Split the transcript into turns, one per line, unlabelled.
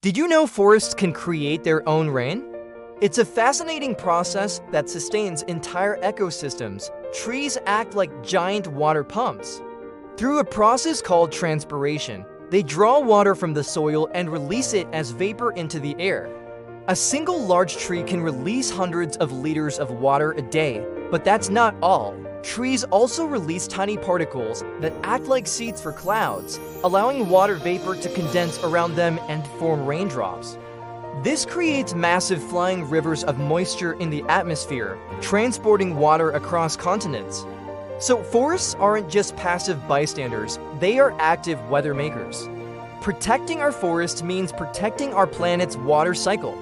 Did you know forests can create their own rain? It's a fascinating process that sustains entire ecosystems. Trees act like giant water pumps. Through a process called transpiration, they draw water from the soil and release it as vapor into the air. A single large tree can release hundreds of liters of water a day, but that's not all. Trees also release tiny particles that act like seeds for clouds, allowing water vapor to condense around them and form raindrops. This creates massive flying rivers of moisture in the atmosphere, transporting water across continents. So forests aren't just passive bystanders, they are active weather makers. Protecting our forests means protecting our planet's water cycle.